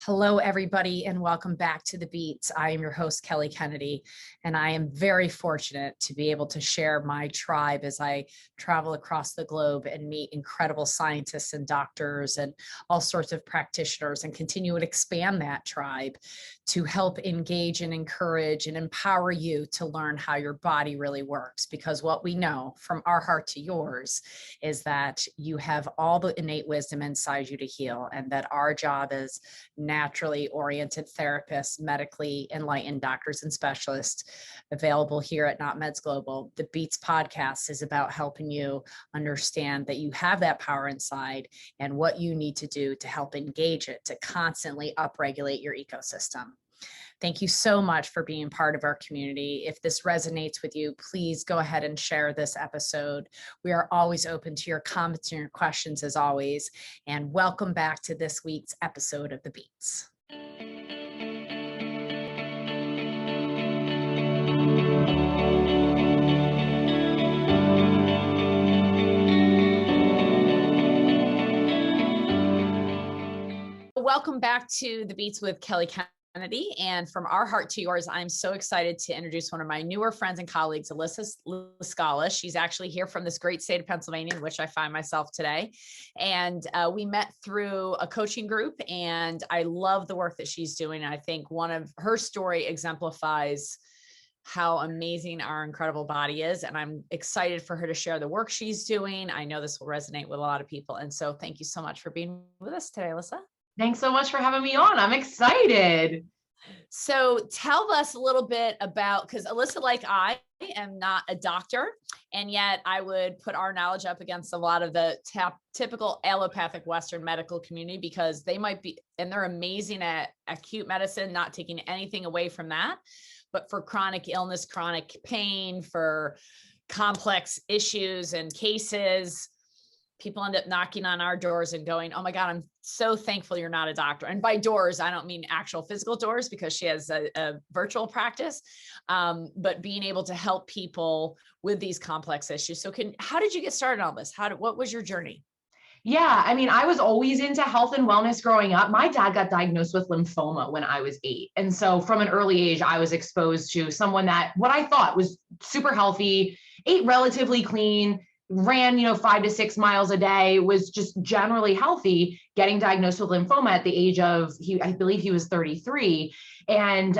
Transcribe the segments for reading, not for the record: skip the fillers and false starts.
Hello, everybody, and welcome back to The Beats. I am your host, Kelly Kennedy, and I am very fortunate to be able to share my tribe as I travel across the globe and meet incredible scientists and doctors and all sorts of practitioners and continue to expand that tribe to help engage and encourage and empower you to learn how your body really works. Because what we know from our heart to yours is that you have all the innate wisdom inside you to heal, and that our job is naturally oriented therapists, medically enlightened doctors and specialists available here at Not Meds Global. The Beats podcast is about helping you understand that you have that power inside and what you need to do to help engage it, to constantly upregulate your ecosystem. Thank you so much for being part of our community. If this resonates with you, please go ahead and share this episode. We are always open to your comments and your questions as always. And welcome back to this week's episode of The Beats. Welcome back to The Beats with Kelly Kennedy. And from our heart to yours, I'm so excited to introduce one of my newer friends and colleagues, Allyssa LaScala. She's actually here from this great state of Pennsylvania, in which I find myself today. And we met through a coaching group, and I love the work that she's doing. I think one of her story exemplifies how amazing our incredible body is. And I'm excited for her to share the work she's doing. I know this will resonate with a lot of people. And so thank you so much for being with us today, Alyssa. Thanks so much for having me on. I'm excited. So tell us a little bit about, because Alyssa, like I am not a doctor, and yet I would put our knowledge up against a lot of the typical allopathic Western medical community, because they might be, and they're amazing at acute medicine, not taking anything away from that, but for chronic illness, chronic pain, for complex issues and cases, people end up knocking on our doors and going, oh my God, I'm so thankful you're not a doctor. And by doors, I don't mean actual physical doors, because she has a virtual practice, but being able to help people with these complex issues. So how did you get started on this? What was your journey? Yeah, I mean, I was always into health and wellness growing up. My dad got diagnosed with lymphoma when I was 8. And so from an early age, I was exposed to someone that what I thought was super healthy, ate relatively clean, ran, 5 to 6 miles a day, was just generally healthy, getting diagnosed with lymphoma at the age of, I believe he was 33. And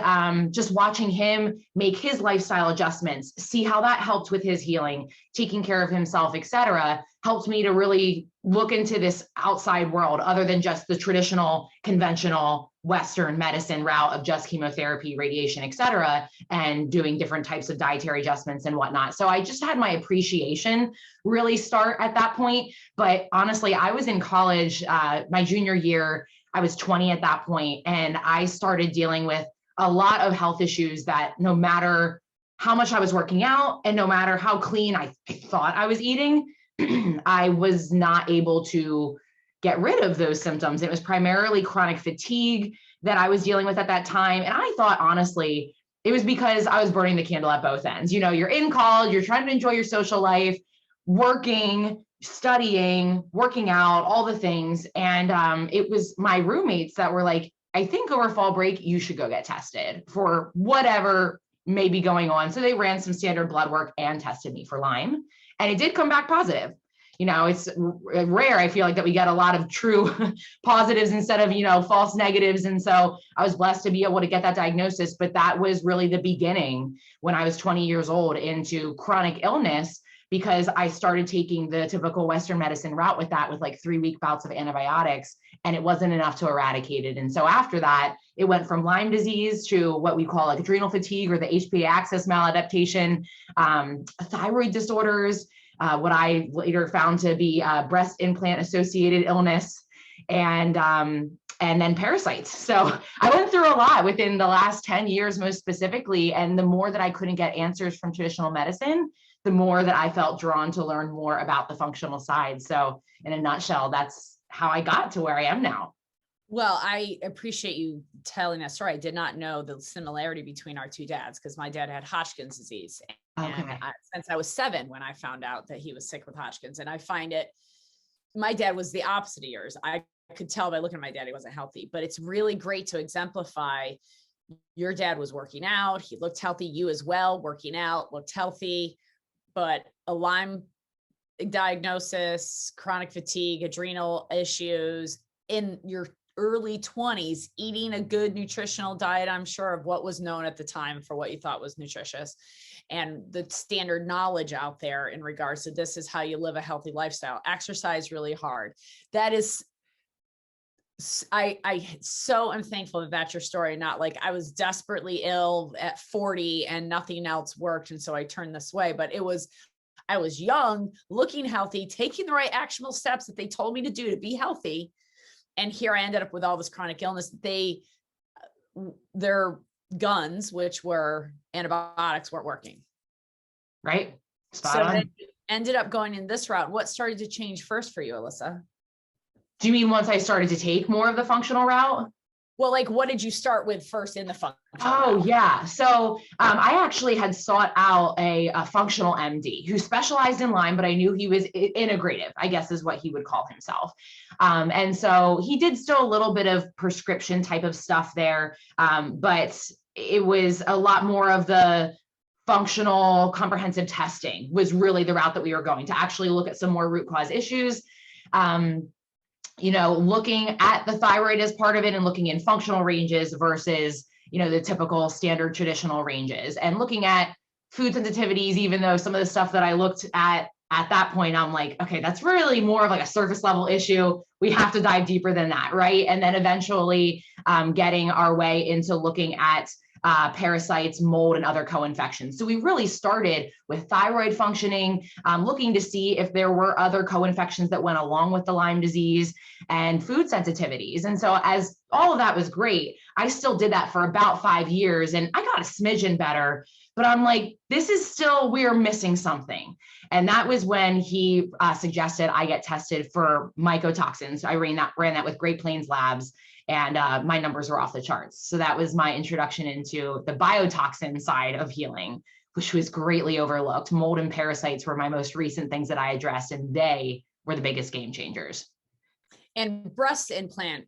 just watching him make his lifestyle adjustments, see how that helped with his healing, taking care of himself, et cetera, helped me to really look into this outside world other than just the traditional, conventional Western medicine route of just chemotherapy, radiation, et cetera, and doing different types of dietary adjustments and whatnot. So I just had my appreciation really start at that point. But honestly, I was in college, my junior year, I was 20 at that point, and I started dealing with a lot of health issues that no matter how much I was working out and no matter how clean I thought I was eating, I was not able to get rid of those symptoms. It was primarily chronic fatigue that I was dealing with at that time. And I thought, honestly, it was because I was burning the candle at both ends. You're in college, you're trying to enjoy your social life, working, studying, working out, all the things. And it was my roommates that were like, I think over fall break, you should go get tested for whatever may be going on. So they ran some standard blood work and tested me for Lyme. And it did come back positive. It's rare, I feel like, that we get a lot of true positives instead of, false negatives. And so I was blessed to be able to get that diagnosis. But that was really the beginning when I was 20 years old into chronic illness, because I started taking the typical Western medicine route with that, with like 3-week bouts of antibiotics, and it wasn't enough to eradicate it. And so after that, it went from Lyme disease to what we call like adrenal fatigue or the HPA axis maladaptation, thyroid disorders, what I later found to be breast implant associated illness, and then parasites. So I went through a lot within the last 10 years, most specifically. And the more that I couldn't get answers from traditional medicine, the more that I felt drawn to learn more about the functional side. So in a nutshell, that's how I got to where I am now. Well, I appreciate you telling that story. I did not know the similarity between our two dads, because my dad had Hodgkin's disease. And since I was 7, when I found out that he was sick with Hodgkin's, and I find it, my dad was the opposite of yours. I could tell by looking at my dad, he wasn't healthy, but it's really great to exemplify. Your dad was working out. He looked healthy. You as well, working out, looked healthy, but a Lyme diagnosis, chronic fatigue, adrenal issues in your early 20s, eating a good nutritional diet, I'm sure, of what was known at the time for what you thought was nutritious, and the standard knowledge out there in regards to this is how you live a healthy lifestyle. Exercise really hard. That is, I so am thankful that that's your story, not like I was desperately ill at 40 and nothing else worked, and so I turned this way. But it was, I was young, looking healthy, taking the right actionable steps that they told me to do to be healthy. And here I ended up with all this chronic illness. Their guns, which were antibiotics, weren't working. Right. So then ended up going in this route. What started to change first for you, Allyssa? Do you mean once I started to take more of the functional route? Well, like, what did you start with first in the functional Oh, route? yeah. So I actually had sought out a functional MD who specialized in Lyme, but I knew he was integrative, I guess is what he would call himself. And so he did still a little bit of prescription type of stuff there, but it was a lot more of the functional comprehensive testing was really the route that we were going to actually look at some more root cause issues. Looking at the thyroid as part of it and looking in functional ranges versus, the typical standard traditional ranges, and looking at food sensitivities, even though some of the stuff that I looked at that point, I'm like, okay, that's really more of like a surface level issue. We have to dive deeper than that. Right. And then eventually getting our way into looking at parasites, mold, and other co-infections. So we really started with thyroid functioning, looking to see if there were other co-infections that went along with the Lyme disease, and food sensitivities. And so as all of that was great, I still did that for about 5 years and I got a smidgen better, but I'm like, this is still, we're missing something. And that was when he suggested I get tested for mycotoxins. I ran that with Great Plains Labs, and my numbers were off the charts. So that was my introduction into the biotoxin side of healing, which was greatly overlooked. Mold and parasites were my most recent things that I addressed, and they were the biggest game changers. And breast implant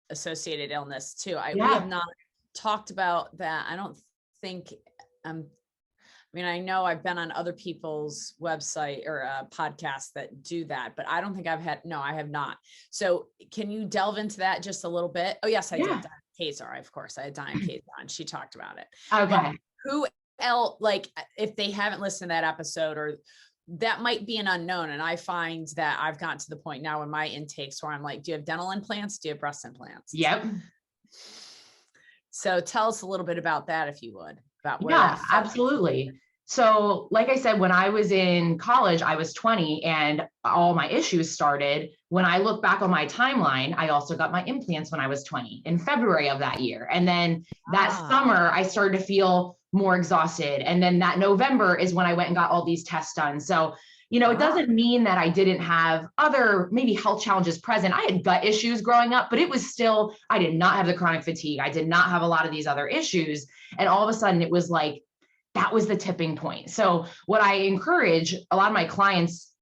associated illness too. We Yeah. have not talked about that. I don't think, I know I've been on other people's website or podcasts that do that, but I don't think I have not. So can you delve into that just a little bit? Oh yes, I did. Diana Kazar, of course. I had Diana Kazar on. She talked about it. Okay. But who else, like if they haven't listened to that episode, or that might be an unknown. And I find that I've gotten to the point now in my intakes where I'm like, do you have dental implants? Do you have breast implants? Yep. So tell us a little bit about that, if you would. Yeah, absolutely. So like I said, when I was in college, I was 20 and all my issues started. When I look back on my timeline, I also got my implants when I was 20 in February of that year. And then that summer, I started to feel more exhausted. And then that November is when I went and got all these tests done. So, it doesn't mean that I didn't have other maybe health challenges present. I had gut issues growing up, but it was still, I did not have the chronic fatigue. I did not have a lot of these other issues. And all of a sudden it was like, that was the tipping point. So what I encourage a lot of my clients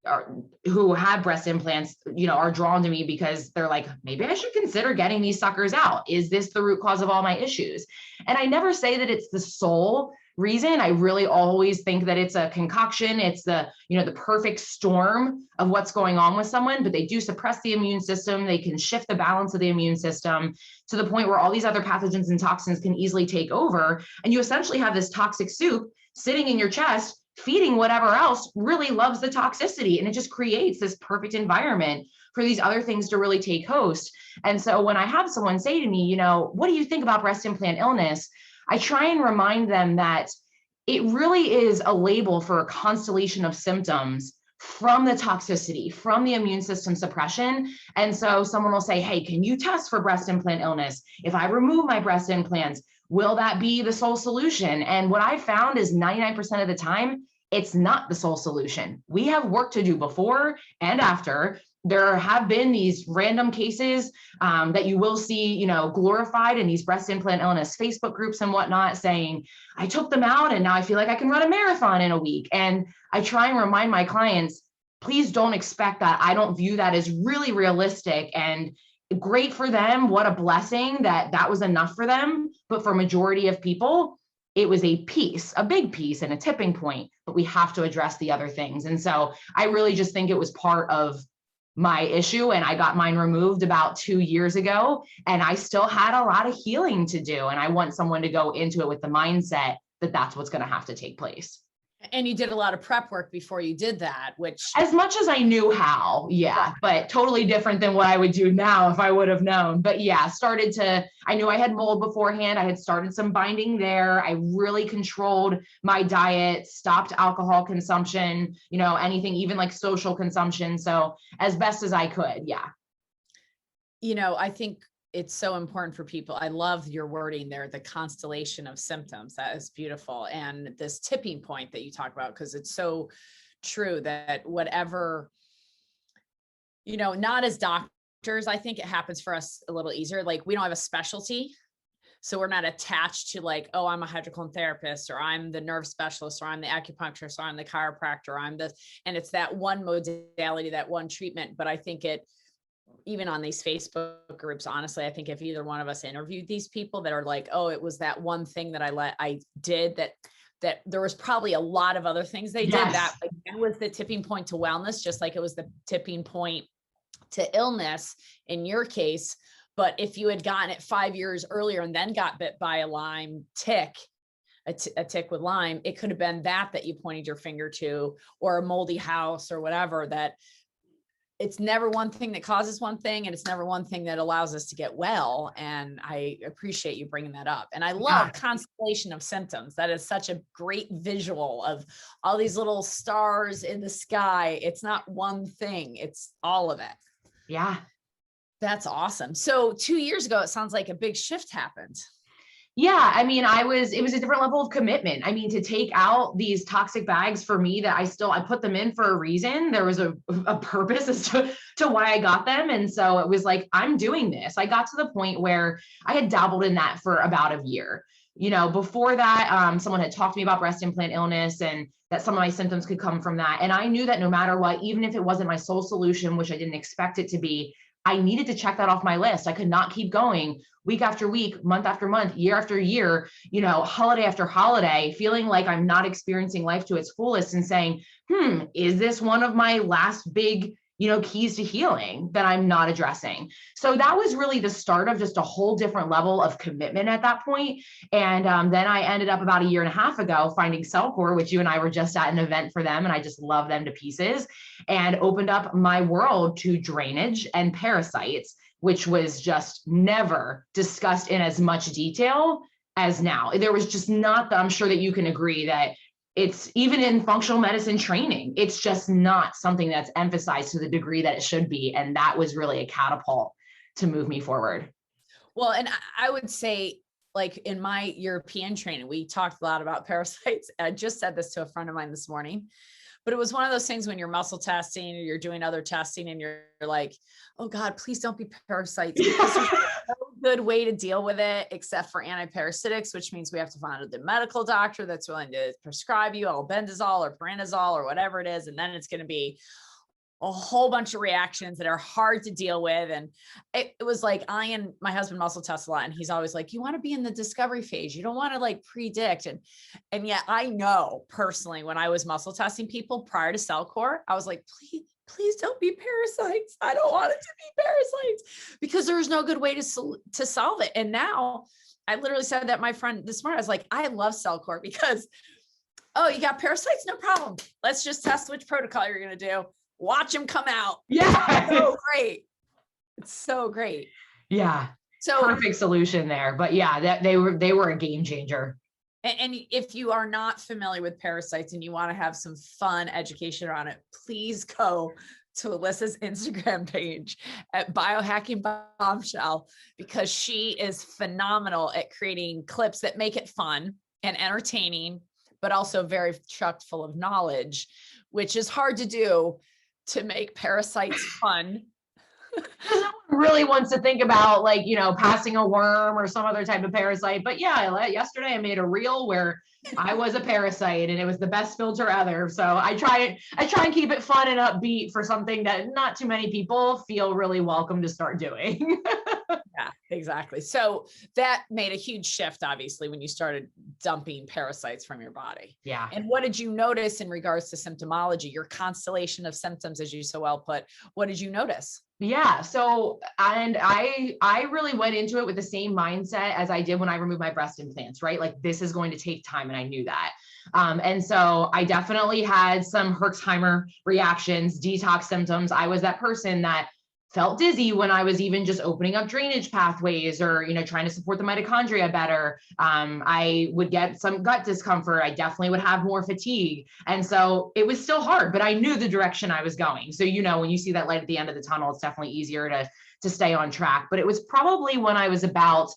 who have breast implants, are drawn to me because they're like, maybe I should consider getting these suckers out. Is this the root cause of all my issues? And I never say that it's the sole reason. I really always think that it's a concoction. It's the perfect storm of what's going on with someone, but they do suppress the immune system. They can shift the balance of the immune system to the point where all these other pathogens and toxins can easily take over. And you essentially have this toxic soup sitting in your chest, feeding whatever else really loves the toxicity. And it just creates this perfect environment for these other things to really take host. And so when I have someone say to me, what do you think about breast implant illness? I try and remind them that it really is a label for a constellation of symptoms from the toxicity, from the immune system suppression. And so someone will say, hey, can you test for breast implant illness? If I remove my breast implants, will that be the sole solution? And what I found is 99% of the time, it's not the sole solution. We have work to do before and after. There have been these random cases that you will see, glorified in these breast implant illness Facebook groups and whatnot, saying, I took them out and now I feel like I can run a marathon in a week. And I try and remind my clients, please don't expect that. I don't view that as really realistic. And great for them. What a blessing that that was enough for them. But for majority of people, it was a piece, a big piece and a tipping point, but we have to address the other things. And so I really just think it was part of my issue. And I got mine removed about 2 years ago. And I still had a lot of healing to do. And I want someone to go into it with the mindset that that's what's going to have to take place. And you did a lot of prep work before you did that, which as much as I knew how, yeah, but totally different than what I would do now if I would have known. But yeah, I knew I had mold beforehand. I had started some binding there. I really controlled my diet, stopped alcohol consumption, anything, even like social consumption. So as best as I could. Yeah. I think it's so important for people. I love your wording there, the constellation of symptoms. That is beautiful. And this tipping point that you talk about, because it's so true that whatever, not as doctors, I think it happens for us a little easier. Like we don't have a specialty. So we're not attached to like, oh, I'm a hydrocolon therapist, or I'm the nerve specialist, or I'm the acupuncturist, or I'm the chiropractor, or I'm this, and it's that one modality, that one treatment. But I think even on these Facebook groups, honestly, I think if either one of us interviewed these people that are like, oh, it was that one thing that I did that there was probably a lot of other things they did that was the tipping point to wellness, just like it was the tipping point to illness in your case. But if you had gotten it 5 years earlier and then got bit by a Lyme tick, a tick with Lyme, it could have been that you pointed your finger to, or a moldy house or whatever. That it's never one thing that causes one thing, and it's never one thing that allows us to get well. And I appreciate you bringing that up. And I love constellation of symptoms. That is such a great visual of all these little stars in the sky. It's not one thing, it's all of it. Yeah. That's awesome. So 2 years ago, it sounds like a big shift happened. Yeah. I mean, it was a different level of commitment. I mean, to take out these toxic bags for me that I put them in for a reason. There was a purpose as to why I got them. And so it was like, I'm doing this. I got to the point where I had dabbled in that for about a year. Before that, someone had talked to me about breast implant illness and that some of my symptoms could come from that. And I knew that no matter what, even if it wasn't my sole solution, which I didn't expect it to be, I needed to check that off my list. I could not keep going week after week, month after month, year after year, holiday after holiday, feeling like I'm not experiencing life to its fullest and saying, is this one of my last big, keys to healing that I'm not addressing? So that was really the start of just a whole different level of commitment at that point. And then I ended up about a year and a half ago finding Cellcore, which you and I were just at an event for them. And I just love them to pieces, and opened up my world to drainage and parasites, which was just never discussed in as much detail as now. There was just not I'm sure that you can agree that it's even in functional medicine training, it's just not something that's emphasized to the degree that it should be. And that was really a catapult to move me forward. Well, and I would say, like in my European training, we talked a lot about parasites. I just said this to a friend of mine this morning, but it was one of those things when you're muscle testing or you're doing other testing and you're like, oh God, please don't be parasites. Because there's no good way to deal with it except for antiparasitics, which means we have to find the medical doctor that's willing to prescribe you albendazole or paranazole or whatever it is. And then it's going to be a whole bunch of reactions that are hard to deal with. And it was like, I and my husband muscle test a lot. And he's always like, you want to be in the discovery phase. You don't want to like predict. And yet I know personally, when I was muscle testing people prior to Cellcore, I was like, please don't be parasites. I don't want it to be parasites, because there's no good way to solve it. And now I literally said that my friend this morning, I was like, I love Cellcore because, oh, you got parasites? No problem. Let's just test which protocol you're going to do. Watch them come out. Yeah. It's so great. It's so great. Yeah. So perfect solution there. But yeah, that they were a game changer. And if you are not familiar with parasites and you want to have some fun education on it, please go to Alyssa's Instagram page at Biohacking Bombshell, because she is phenomenal at creating clips that make it fun and entertaining, but also very chock full of knowledge, which is hard to do, to make parasites fun. No one really wants to think about like, passing a worm or some other type of parasite. But yeah, yesterday I made a reel where I was a parasite and it was the best filter ever. So I try and keep it fun and upbeat for something that not too many people feel really welcome to start doing. Yeah, exactly. So that made a huge shift, obviously, when you started dumping parasites from your body. Yeah. And what did you notice in regards to symptomology, your constellation of symptoms, as you so well put? What did you notice? Yeah. So, and I really went into it with the same mindset as I did when I removed my breast implants, right? Like this is going to take time. And I knew that. And so I definitely had some Herxheimer reactions, detox symptoms. I was that person that felt dizzy when I was even just opening up drainage pathways or, trying to support the mitochondria better. I would get some gut discomfort. I definitely would have more fatigue. And so it was still hard, but I knew the direction I was going. So, when you see that light at the end of the tunnel, it's definitely easier to stay on track. But it was probably when I was about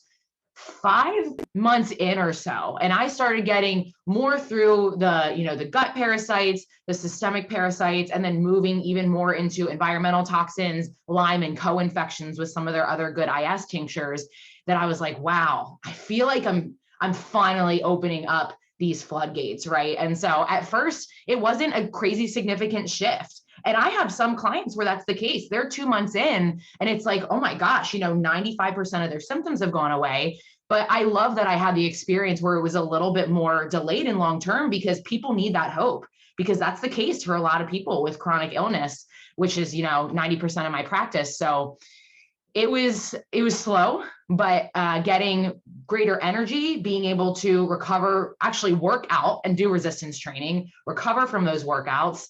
5 months in or so, and I started getting more through the gut parasites, the systemic parasites, and then moving even more into environmental toxins, Lyme and co-infections with some of their other good IS tinctures, that I was like, wow, I feel like I'm finally opening up these floodgates, right? And so at first it wasn't a crazy significant shift. And I have some clients where that's the case. They're 2 months in and it's like, oh my gosh, 95% of their symptoms have gone away. But I love that I had the experience where it was a little bit more delayed in long term, because people need that hope, because that's the case for a lot of people with chronic illness, which is, 90% of my practice. So it was slow, but getting greater energy, being able to recover, actually work out and do resistance training, recover from those workouts,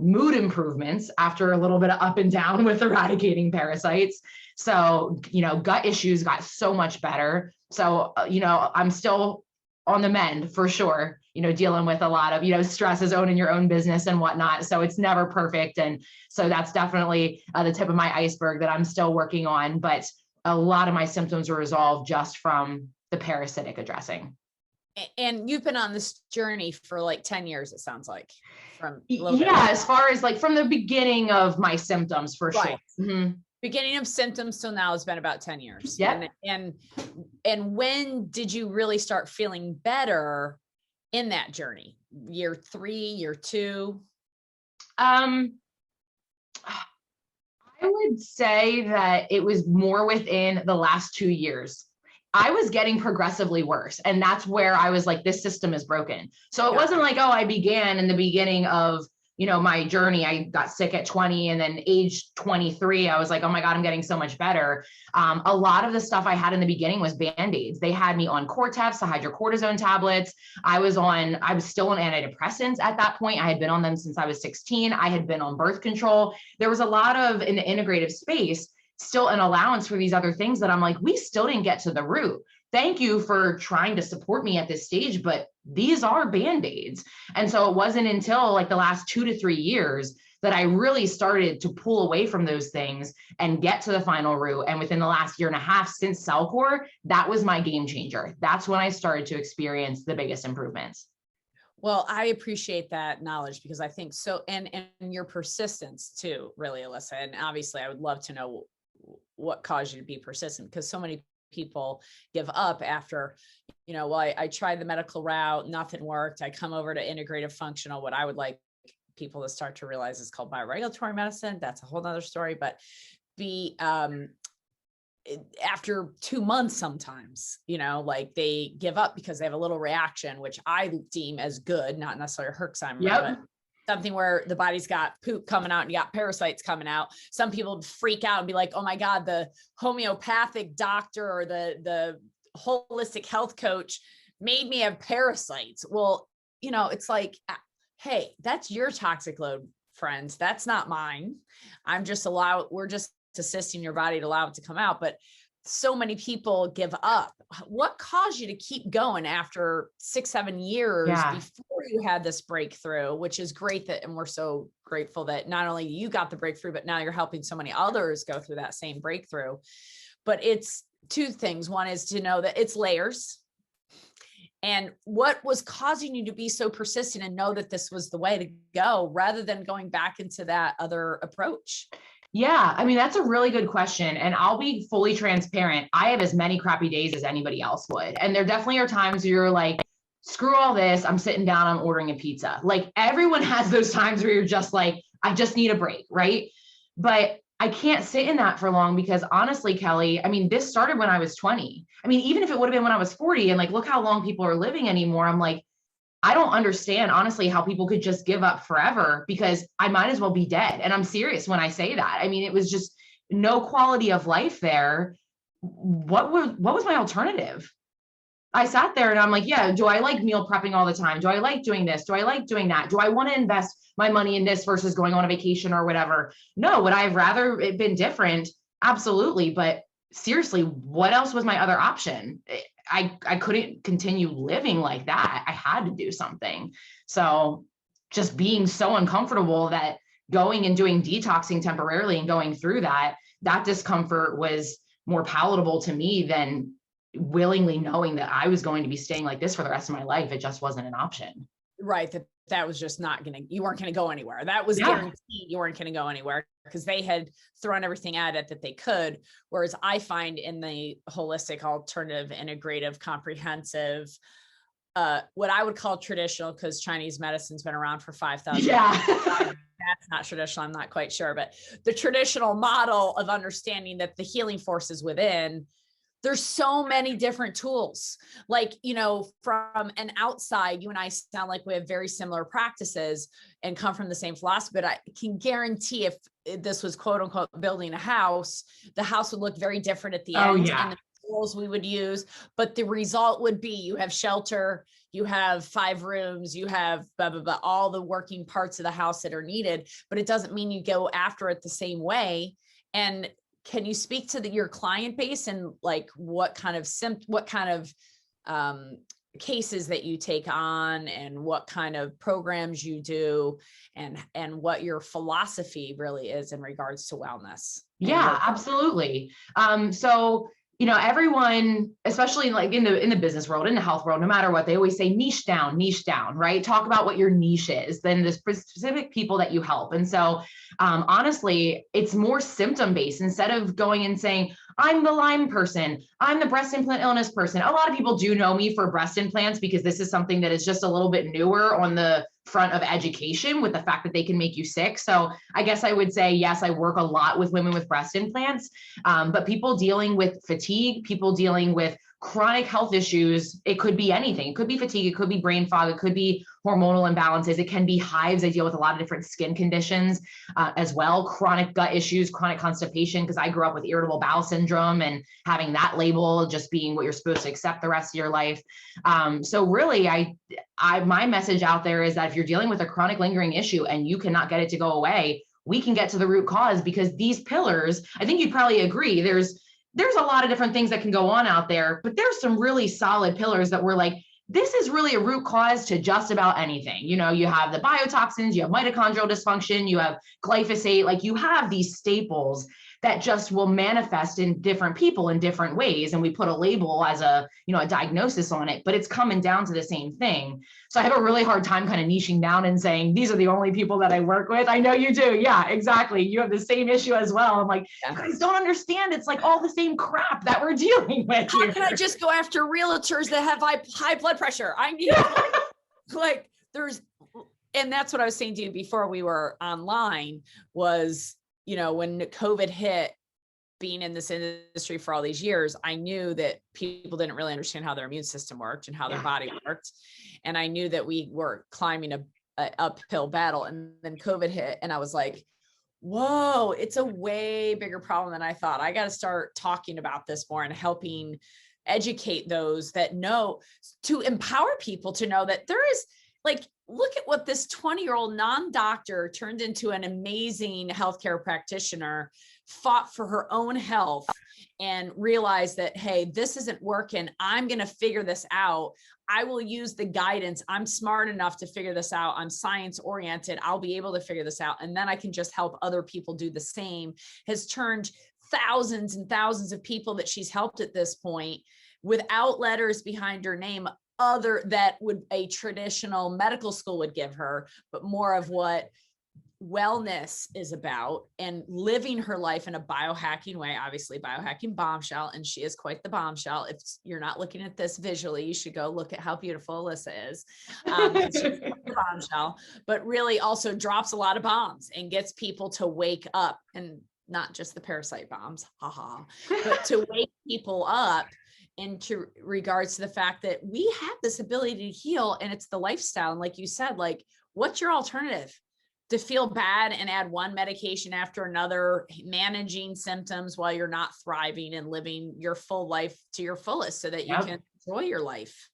mood improvements after a little bit of up and down with eradicating parasites. So, gut issues got so much better. So, I'm still on the mend for sure, dealing with a lot of, stress as owning your own business and whatnot. So it's never perfect. And so that's definitely the tip of my iceberg that I'm still working on. But a lot of my symptoms were resolved just from the parasitic addressing. And you've been on this journey for like 10 years, it sounds like. As far as like from the beginning of my symptoms, for right. sure. Mm-hmm. Beginning of symptoms till now has been about 10 years. Yeah. And when did you really start feeling better in that journey? Year 3, year 2? I would say that it was more within the last 2 years. I was getting progressively worse. And that's where I was like, this system is broken. So it wasn't like, oh, I began in the beginning of, my journey. I got sick at 20, and then age 23, I was like, oh my God, I'm getting so much better. A lot of the stuff I had in the beginning was Band-Aids. They had me on Cortef, the hydrocortisone tablets. I was still on antidepressants at that point. I had been on them since I was 16. I had been on birth control. There was a lot of, in the integrative space, still an allowance for these other things that I'm like, we still didn't get to the root. Thank you for trying to support me at this stage, but these are Band-Aids. And so it wasn't until like the last 2 to 3 years that I really started to pull away from those things and get to the final root. And within the last 1.5 years since Cellcore, that was my game changer. That's when I started to experience the biggest improvements. Well, I appreciate that knowledge, because I think so, and your persistence too, really, Allyssa. And obviously I would love to know what caused you to be persistent, because so many people give up after, well, I tried the medical route, nothing worked. I come over to integrative functional, what I would like people to start to realize is called bioregulatory medicine. That's a whole nother story, but after 2 months, sometimes, like they give up because they have a little reaction, which I deem as good, not necessarily Herxheimer, but something where the body's got poop coming out and you got parasites coming out. Some people freak out and be like, oh my God, the homeopathic doctor or the holistic health coach made me have parasites. Well, it's like, hey, that's your toxic load, friends. That's not mine. We're just assisting your body to allow it to come out. But so many people give up. What caused you to keep going after 6-7 years before you had this breakthrough, which is great and we're so grateful that not only you got the breakthrough, but now you're helping so many others go through that same breakthrough. But it's 2 things. One is to know that it's layers. And what was causing you to be so persistent and know that this was the way to go rather than going back into that other approach? Yeah, I mean, that's a really good question. And I'll be fully transparent. I have as many crappy days as anybody else would. And there definitely are times where you're like, screw all this. I'm sitting down, I'm ordering a pizza. Like everyone has those times where you're just like, I just need a break, right? But I can't sit in that for long because honestly, Kelly, I mean, this started when I was 20. I mean, even if it would have been when I was 40 and like, look how long people are living anymore. I'm like, I don't understand, honestly, how people could just give up forever because I might as well be dead. And I'm serious when I say that. I mean, it was just no quality of life there. What was my alternative? I sat there and I'm like, yeah, do I like meal prepping all the time? Do I like doing this? Do I like doing that? Do I want to invest my money in this versus going on a vacation or whatever? No, would I have rather it been different? Absolutely. But seriously, what else was my other option? I couldn't continue living like that. I had to do something. So just being so uncomfortable that going and doing detoxing temporarily and going through that discomfort was more palatable to me than willingly knowing that I was going to be staying like this for the rest of my life. It just wasn't an option. Right. That was just not going to, you weren't going to go anywhere. That was guaranteed you weren't going to go anywhere because they had thrown everything at it that they could. Whereas I find in the holistic, alternative, integrative, comprehensive, what I would call traditional, because Chinese medicine's been around for 5,000 years. That's not traditional. I'm not quite sure, but the traditional model of understanding that the healing force is within. There's so many different tools. Like, from an outside, you and I sound like we have very similar practices and come from the same philosophy, but I can guarantee if this was quote unquote building a house, the house would look very different at the end. Yeah. And the tools we would use, but the result would be you have shelter, you have 5 rooms, you have blah, blah, blah, all the working parts of the house that are needed, but it doesn't mean you go after it the same way. And can you speak to your client base and like what kind of cases that you take on and what kind of programs you do and what your philosophy really is in regards to wellness? Yeah, absolutely. So, everyone, especially like in the business world, in the health world, no matter what, they always say niche down, right? Talk about what your niche is, then the specific people that you help. And so, honestly, it's more symptom based instead of going and saying, I'm the Lyme person, I'm the breast implant illness person. A lot of people do know me for breast implants because this is something that is just a little bit newer on the front of education with the fact that they can make you sick. So I guess I would say, yes, I work a lot with women with breast implants, but people dealing with fatigue, people dealing with chronic health issues, it could be anything. It could be fatigue, it could be brain fog, it could be hormonal imbalances, it can be hives. I deal with a lot of different skin conditions as well, chronic gut issues, chronic constipation, because I grew up with irritable bowel syndrome and having that label just being what you're supposed to accept the rest of your life. So really, my message out there is that if you're dealing with a chronic lingering issue and you cannot get it to go away, we can get to the root cause because these pillars, I think you'd probably agree, there's a lot of different things that can go on out there, but there's some really solid pillars that we're like, this is really a root cause to just about anything. You have the biotoxins, you have mitochondrial dysfunction, you have glyphosate, like you have these staples that just will manifest in different people in different ways. And we put a label as a diagnosis on it, but it's coming down to the same thing. So I have a really hard time kind of niching down and saying, these are the only people that I work with. I know you do. Yeah, exactly. You have the same issue as well. I'm like, you guys don't understand. It's like all the same crap that we're dealing with. How can I just go after realtors that have high blood pressure? I need and that's what I was saying to you before we were online was, when COVID hit, being in this industry for all these years, I knew that people didn't really understand how their immune system worked and how their body worked. And I knew that we were climbing a uphill battle. And then COVID hit and I was like, whoa, it's a way bigger problem than I thought. I got to start talking about this more and helping educate those that know, to empower people to know that there is look at what this 20-year-old non-doctor turned into an amazing healthcare practitioner, fought for her own health and realized that, hey, this isn't working. I'm going to figure this out. I will use the guidance. I'm smart enough to figure this out. I'm science oriented. I'll be able to figure this out. And then I can just help other people do the same. Has turned thousands and thousands of people that she's helped at this point without letters behind her name other that would a traditional medical school would give her, but more of what wellness is about and living her life in a biohacking way, obviously Biohacking Bombshell. And she is quite the bombshell. If you're not looking at this visually, you should go look at how beautiful Alyssa is. She's the bombshell, but really also drops a lot of bombs and gets people to wake up, and not just the parasite bombs, haha, but to wake people up into regards to the fact that we have this ability to heal, and it's the lifestyle. And like you said, like, what's your alternative? To feel bad and add one medication after another, managing symptoms while you're not thriving and living your full life to your fullest so that you can enjoy your life.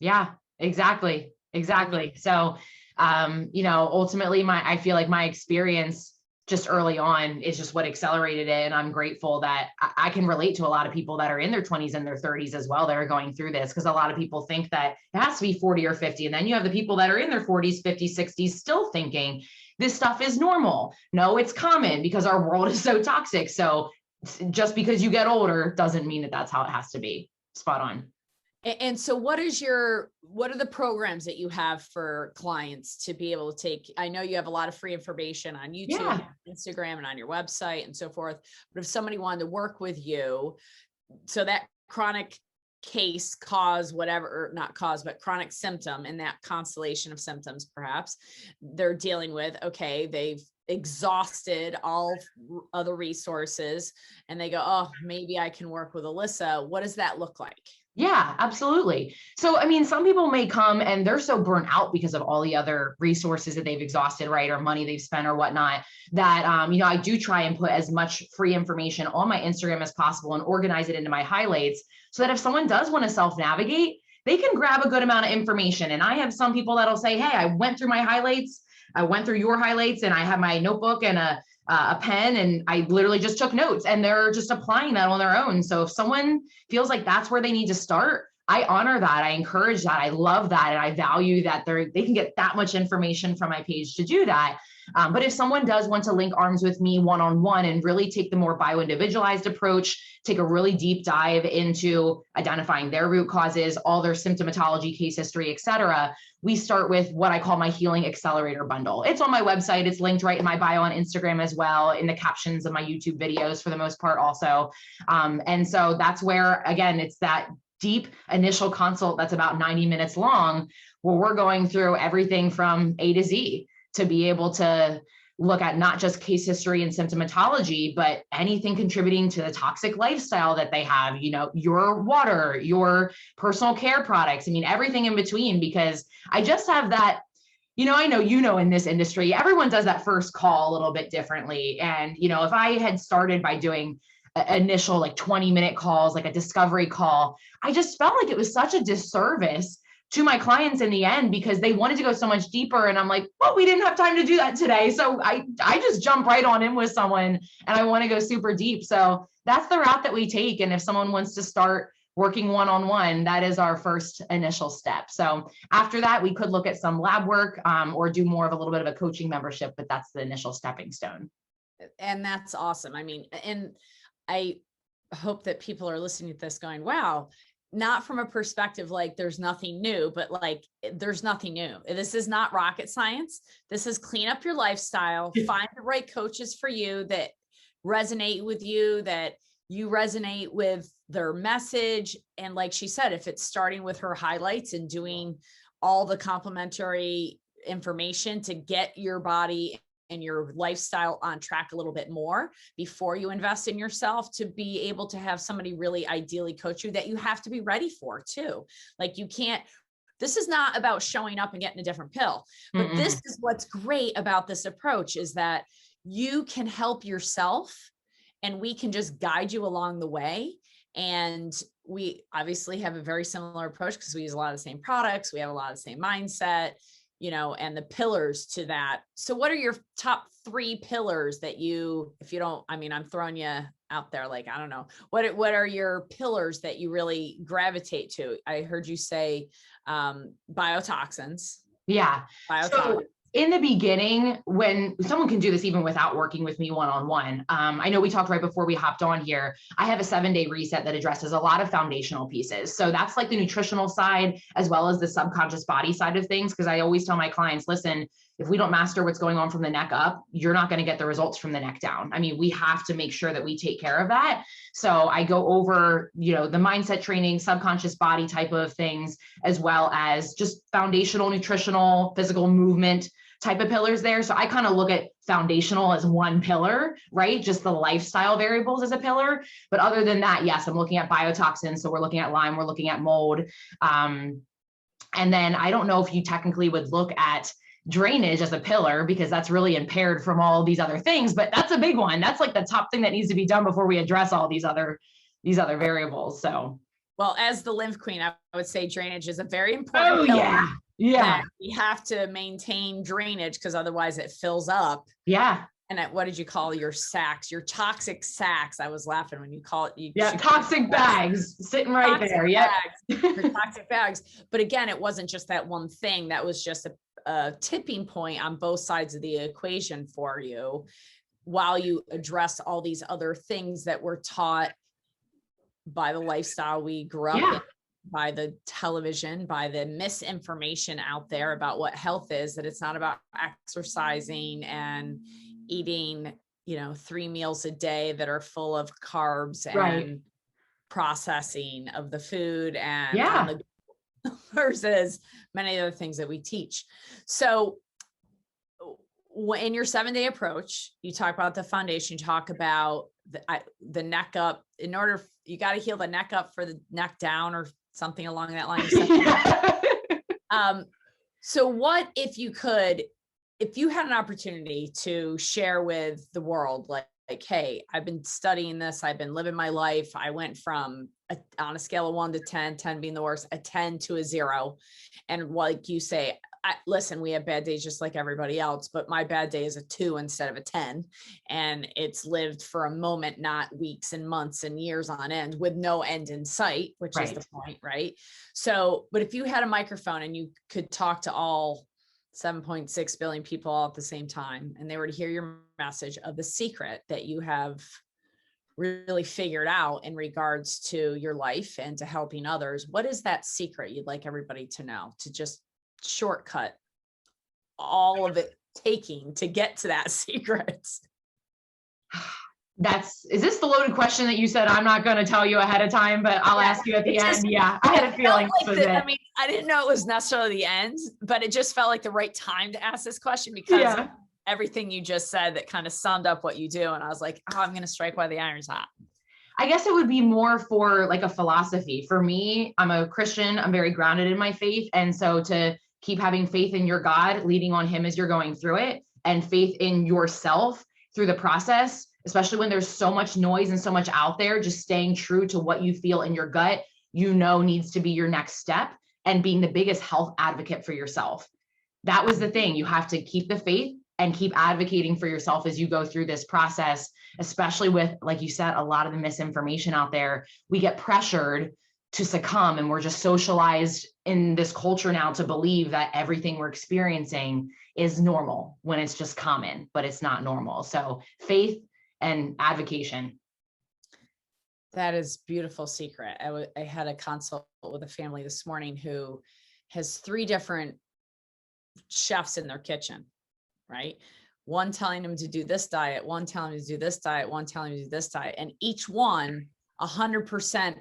Yeah, exactly. Exactly. So, ultimately I feel like my experience just early on is just what accelerated it. And I'm grateful that I can relate to a lot of people that are in their 20s and their 30s as well that are going through this, because a lot of people think that it has to be 40 or 50. And then you have the people that are in their 40s, 50s, 60s still thinking this stuff is normal. No, it's common because our world is so toxic. So just because you get older doesn't mean that that's how it has to be. Spot on. And so what are the programs that you have for clients to be able to take? I know you have a lot of free information on YouTube, Instagram, and on your website and so forth. But if somebody wanted to work with you, so that chronic case, cause, whatever, or not cause, but chronic symptom, and that constellation of symptoms, perhaps they're dealing with, okay, they've exhausted all other resources and they go, oh, maybe I can work with Alyssa. What does that look like? Yeah, absolutely. So, I mean, some people may come and they're so burnt out because of all the other resources that they've exhausted, right? Or money they've spent or whatnot, that, I do try and put as much free information on my Instagram as possible and organize it into my highlights so that if someone does want to self-navigate, they can grab a good amount of information. And I have some people that'll say, hey, I went through my highlights. I went through your highlights and I have my notebook and a pen, and I literally just took notes, and they're just applying that on their own. So if someone feels like that's where they need to start, I honor that. I encourage that. I love that. And I value that they can get that much information from my page to do that. But if someone does want to link arms with me one-on-one and really take the more bio-individualized approach, take a really deep dive into identifying their root causes, all their symptomatology, case history, et cetera, we start with what I call my Healing Accelerator Bundle. It's on my website. It's linked right in my bio on Instagram as well, in the captions of my YouTube videos for the most part also. And so that's where, again, it's that deep initial consult that's about 90 minutes long, where we're going through everything from A to Z to be able to look at not just case history and symptomatology, but anything contributing to the toxic lifestyle that they have, your water, your personal care products. I mean, everything in between, because I just have that, I know, in this industry, everyone does that first call a little bit differently. And, if I had started by doing initial like 20-minute calls, like a discovery call, I just felt like it was such a disservice to my clients in the end, because they wanted to go so much deeper. And I'm like, well, we didn't have time to do that today. So I just jump right on in with someone and I want to go super deep. So that's the route that we take. And if someone wants to start working one-on-one, that is our first initial step. So after that, we could look at some lab work or do more of a little bit of a coaching membership, but that's the initial stepping stone. And that's awesome. I mean, and I hope that people are listening to this going, wow, not from a perspective like there's nothing new, but like there's nothing new. This is not rocket science. This is clean up your lifestyle, find the right coaches for you that resonate with you, that you resonate with their message. And like she said, if it's starting with her highlights and doing all the complementary information to get your body and your lifestyle on track a little bit more before you invest in yourself, to be able to have somebody really ideally coach you, that you have to be ready for too. Like this is not about showing up and getting a different pill, but this is what's great about this approach, is that you can help yourself and we can just guide you along the way. And we obviously have a very similar approach because we use a lot of the same products. We have a lot of the same mindset, and the pillars to that. So what are your top 3 pillars that I'm throwing you out there. Like, I don't know, what are your pillars that you really gravitate to? I heard you say, biotoxins. Yeah. Biotoxins. in the beginning, when someone can do this even without working with me one-on-one, I know we talked right before we hopped on here, I have a 7-day reset that addresses a lot of foundational pieces. So that's like the nutritional side, as well as the subconscious body side of things. Cause I always tell my clients, listen, if we don't master what's going on from the neck up, you're not going to get the results from the neck down. I mean, we have to make sure that we take care of that. So I go over, the mindset training, subconscious body type of things, as well as just foundational, nutritional, physical movement type of pillars there. So I kind of look at foundational as one pillar, right? Just the lifestyle variables as a pillar. But other than that, yes, I'm looking at biotoxins. So we're looking at Lyme, we're looking at mold. And then I don't know if you technically would look at drainage as a pillar, because that's really impaired from all these other things, but that's a big one. That's like the top thing that needs to be done before we address all these other variables. So, well, as the lymph queen, I would say drainage is a very important pillar. Yeah. We have to maintain drainage, because otherwise it fills up. Yeah. And what did you call your sacks? Your toxic sacks. I was laughing when you call it. Toxic bags sitting right there. Yeah. Your toxic bags. But again, it wasn't just that one thing. That was just a tipping point on both sides of the equation for you, while you address all these other things that were taught by the lifestyle we grew up in, by the television, by the misinformation out there about what health is, that it's not about exercising and eating, 3 meals a day that are full of carbs and processing of the food and versus many other things that we teach. So in your 7-day approach, you talk about the foundation, you talk about the neck up. In order, you got to heal the neck up for the neck down, or something along that line. So what if you had an opportunity to share with the world, like, hey, I've been studying this, I've been living my life. I went from on a scale of 1 to 10, 10 being the worst, a 10 to a 0. And like you say, listen, we have bad days just like everybody else, but my bad day is a 2 instead of a 10. And it's lived for a moment, not weeks and months and years on end, with no end in sight, which is the point, right? So, but if you had a microphone and you could talk to all 7.6 billion people all at the same time, and they were to hear your message of the secret that you have really figured out in regards to your life and to helping others, what is that secret you'd like everybody to know, to just shortcut all of it taking to get to that secret? Is this the loaded question that you said I'm not going to tell you ahead of time, but I'll ask you at the end? I had a feeling this was it. I mean, I didn't know it was necessarily the end, but it just felt like the right time to ask this question, because of everything you just said that kind of summed up what you do. And I was like, I'm going to strike while the iron's hot. I guess it would be more for like a philosophy. For me, I'm a Christian. I'm very grounded in my faith. And so to keep having faith in your God, leading on him as you're going through it, and faith in yourself through the process, especially when there's so much noise and so much out there, just staying true to what you feel in your gut, needs to be your next step, and being the biggest health advocate for yourself. That was the thing. You have to keep the faith and keep advocating for yourself as you go through this process, especially with, like you said, a lot of the misinformation out there. We get pressured to succumb, and we're just socialized in this culture now to believe that everything we're experiencing is normal, when it's just common, but it's not normal. So faith and advocation. That is beautiful secret. I had a consult with a family this morning who has 3 different chefs in their kitchen, right? One telling them to do this diet, one telling them to do this diet, one telling them to do this diet, and each one 100%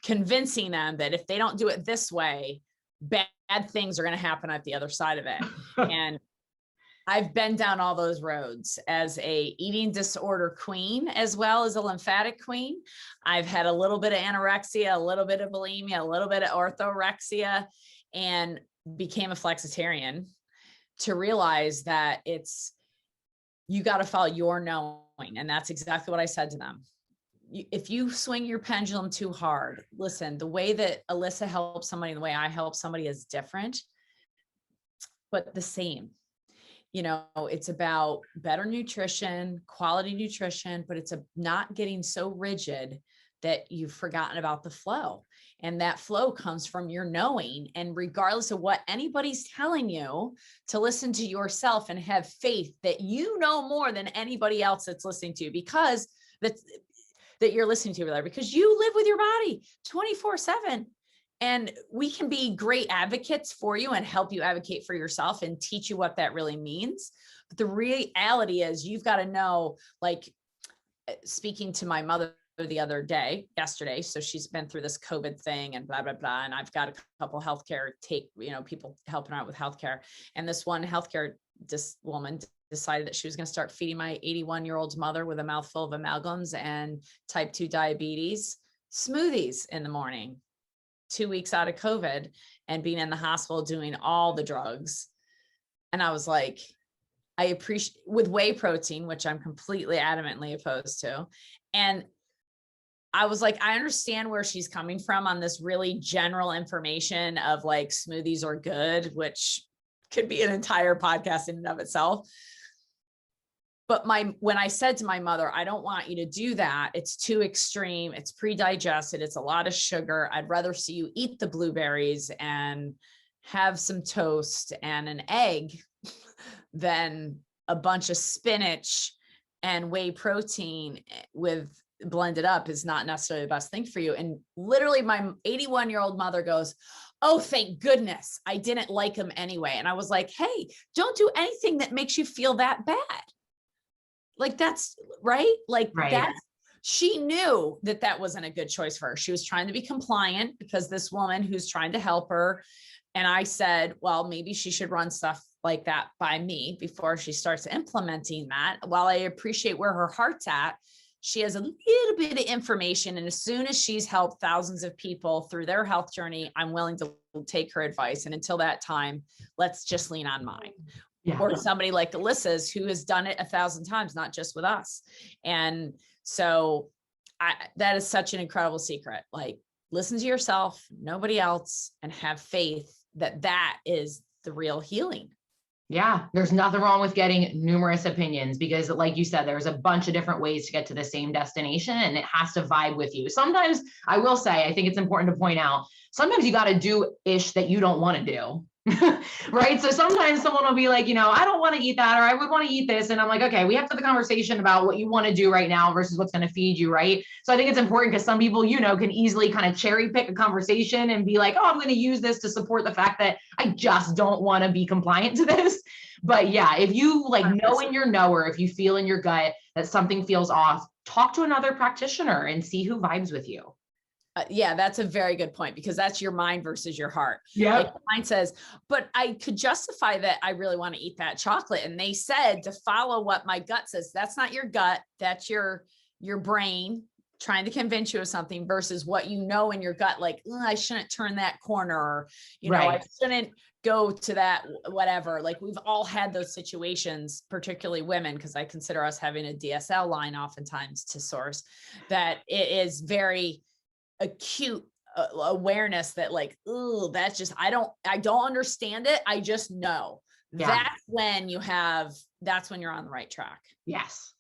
convincing them that if they don't do it this way, bad things are going to happen at the other side of it. And I've been down all those roads as a eating disorder queen, as well as a lymphatic queen. I've had a little bit of anorexia, a little bit of bulimia, a little bit of orthorexia, and became a flexitarian to realize that you got to follow your knowing. And that's exactly what I said to them. If you swing your pendulum too hard, listen, the way that Allyssa helps somebody, the way I help somebody is different, but the same. It's about better nutrition, quality nutrition, but it's not getting so rigid that you've forgotten about the flow. And that flow comes from your knowing. And regardless of what anybody's telling you, to listen to yourself and have faith that you know more than anybody else that's listening to you, because that you're listening to there, because you live with your body 24/7. And we can be great advocates for you and help you advocate for yourself and teach you what that really means. But the reality is you've got to know, like, speaking to my mother yesterday. So she's been through this COVID thing and blah, blah, blah. And I've got a couple healthcare people helping out with healthcare. And this one woman decided that she was going to start feeding my 81-year-old mother with a mouthful of amalgams and type 2 diabetes smoothies in the morning, 2 weeks out of COVID and being in the hospital doing all the drugs. And I was like, I appreciate with whey protein, which I'm completely adamantly opposed to. And I was like, I understand where she's coming from on this really general information of like smoothies are good, which could be an entire podcast in and of itself. But when I said to my mother, I don't want you to do that. It's too extreme. It's pre-digested. It's a lot of sugar. I'd rather see you eat the blueberries and have some toast and an egg than a bunch of spinach and whey protein with blended up is not necessarily the best thing for you. And literally my 81-year-old mother goes, oh, thank goodness I didn't like them anyway. And I was like, hey, don't do anything that makes you feel that bad. Like that's right. Like that's, she knew that that wasn't a good choice for her. She was trying to be compliant because this woman who's trying to help her. And I said, well, maybe she should run stuff like that by me before she starts implementing that. While I appreciate where her heart's at, she has a little bit of information. And as soon as she's helped thousands of people through their health journey, I'm willing to take her advice. And until that time, let's just lean on mine. Yeah. Or somebody like Alyssa's who has done it 1,000 times, not just with us. And so that is such an incredible secret. Like, listen to yourself, nobody else, and have faith that that is the real healing. Yeah, there's nothing wrong with getting numerous opinions because like you said, there's a bunch of different ways to get to the same destination and it has to vibe with you. Sometimes I will say, I think it's important to point out, sometimes you got to do ish that you don't want to do. Right. So sometimes someone will be like, I don't want to eat that, or I would want to eat this. And I'm like, okay, we have to have the conversation about what you want to do right now versus what's going to feed you. Right. So I think it's important because some people, can easily kind of cherry pick a conversation and be like, oh, I'm going to use this to support the fact that I just don't want to be compliant to this. But yeah, if you know in your knower, if you feel in your gut that something feels off, talk to another practitioner and see who vibes with you. Yeah, that's a very good point because that's your mind versus your heart. Yeah. Like mine says, but I could justify that I really want to eat that chocolate. And they said to follow what my gut says. That's not your gut. That's your brain trying to convince you of something versus what you know in your gut. Like, I shouldn't turn that corner, or, I shouldn't go to that, whatever. Like we've all had those situations, particularly women, because I consider us having a DSL line oftentimes to source, that it is very acute awareness that like, that's just, I don't understand it. I just know. Yeah. That's when you're on the right track. Yes.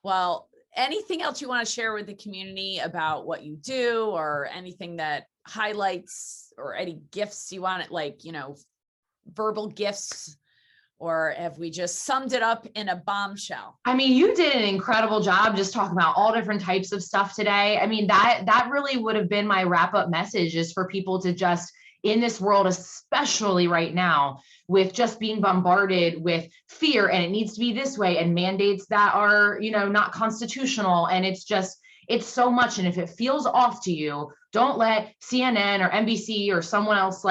Well, anything else you want to share with the community about what you do, or anything that highlights, or any gifts you want, verbal gifts? Or have we just summed it up in a bombshell? I mean, you did an incredible job just talking about all different types of stuff today. I mean, that really would have been my wrap up message, is for people to just, in this world, especially right now, with just being bombarded with fear, and it needs to be this way, and mandates that are, not constitutional. And it's so much. And if it feels off to you, don't let CNN or NBC or someone else,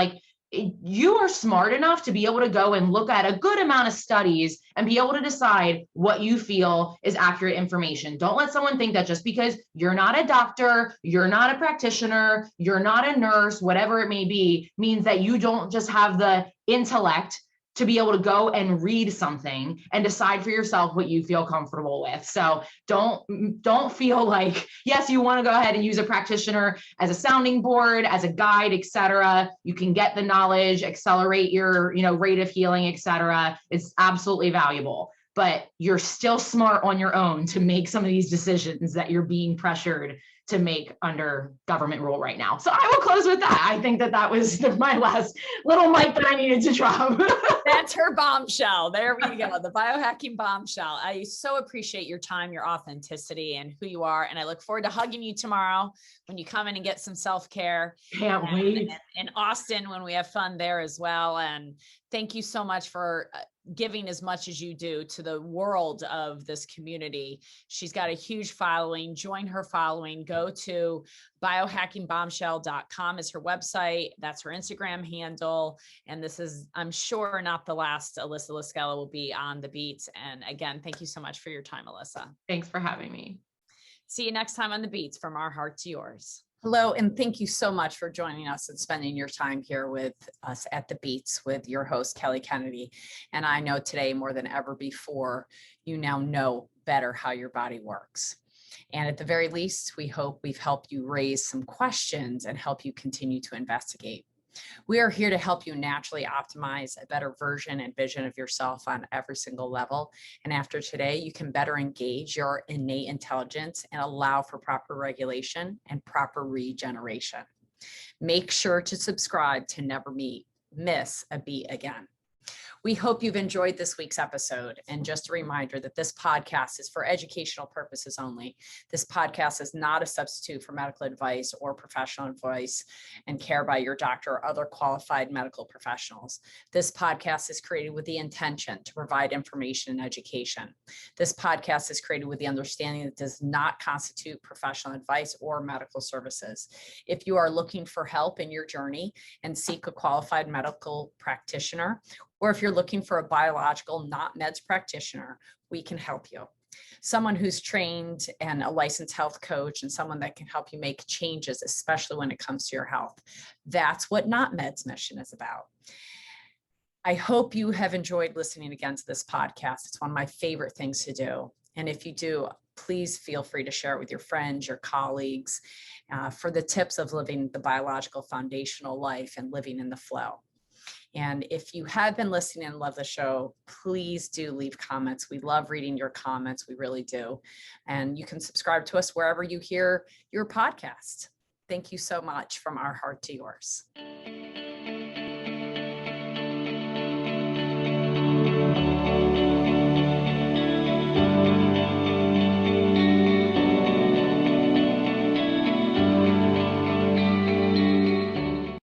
you are smart enough to be able to go and look at a good amount of studies and be able to decide what you feel is accurate information. Don't let someone think that just because you're not a doctor, you're not a practitioner, you're not a nurse, whatever it may be, means that you don't just have the intellect to be able to go and read something and decide for yourself what you feel comfortable with. So don't feel like, yes, you want to go ahead and use a practitioner as a sounding board, as a guide, etc. You can get the knowledge, accelerate your, rate of healing, etc. It's absolutely valuable. but you're still smart on your own to make some of these decisions that you're being pressured to make under government rule right now. So I will close with that. I think that was my last little mic that I needed to drop. That's her bombshell. There we go. The biohacking bombshell. I so appreciate your time, your authenticity, and who you are. And I look forward to hugging you tomorrow when you come in and get some self-care. Can't wait. In Austin when we have fun there as well. And thank you so much for giving as much as you do to the world of this community. She's got a huge following. Join her following. Go to biohackingbombshell.com is her website. That's her Instagram handle. And this is, I'm sure, not the last Allyssa LaScala will be on the Beats. And again, thank you so much for your time, Allyssa. Thanks for having me. See you next time on the Beats, from our heart to yours. Hello, and thank you so much for joining us and spending your time here with us at the Beats with your host, Kelly Kennedy. And I know today more than ever before, you now know better how your body works. And at the very least, we hope we've helped you raise some questions and help you continue to investigate. We are here to help you naturally optimize a better version and vision of yourself on every single level. And after today, you can better engage your innate intelligence and allow for proper regulation and proper regeneration. Make sure to subscribe to never miss a beat again. We hope you've enjoyed this week's episode. And just a reminder that this podcast is for educational purposes only. This podcast is not a substitute for medical advice or professional advice and care by your doctor or other qualified medical professionals. This podcast is created with the intention to provide information and education. This podcast is created with the understanding that it does not constitute professional advice or medical services. If you are looking for help in your journey and seek a qualified medical practitioner, or if you're looking for a biological, not meds practitioner, we can help you. Someone who's trained and a licensed health coach and someone that can help you make changes, especially when it comes to your health. That's what Not Meds mission is about. I hope you have enjoyed listening again to this podcast. It's one of my favorite things to do. And if you do, please feel free to share it with your friends, your colleagues, for the tips of living the biological foundational life and living in the flow. And if you have been listening and love the show, please do leave comments. We love reading your comments. We really do. And you can subscribe to us wherever you hear your podcast. Thank you so much, from our heart to yours.